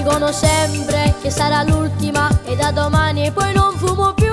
Dicono sempre che sarà l'ultima e da domani poi non fumo più.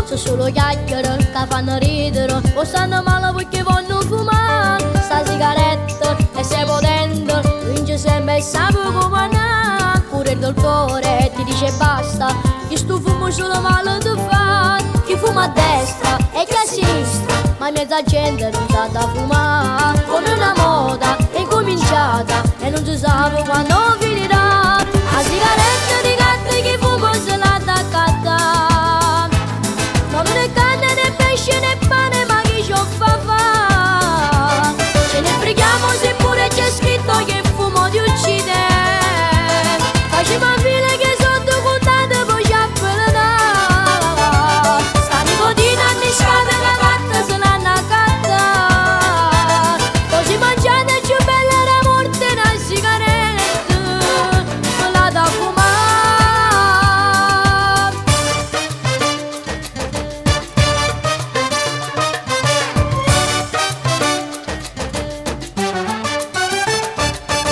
Sono solo chiacchiere che fanno ridere o stanno male perché vogliono fumare. Sta sigaretta e sei potente, vince sempre e sa come andare. Pure il dottore ti dice basta, che sto fumo solo male ti fa. Chi fuma a destra e chi a sinistra, ma mezza gente non sa da fumare. Come una moda è incominciata e non si sa quando finirà. La sigaretta di gatta che fuma se l'ha attaccata. Non né carne né pesce né pane, ma chi ci fa fa? Ce ne freghiamo se pure c'è scritto che il fumo ti uccide. Facciamo file che sotto contate poi ci appellano. Sta nicotina anniscata la gatta se l'hanno accatta. Così mangiate più bella la morte una sigaretta se la da fumare.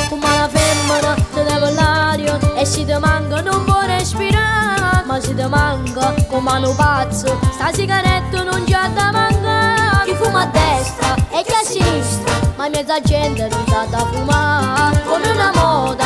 Fuma la femmina te deve l'aria e si ti manca non può respirare. Ma si ti manca come un pazzo, sta sigaretta non c'ha da mancare. Chi fuma a destra e chi a sinistra, ma mezza gente non sa da fumare. Come una moda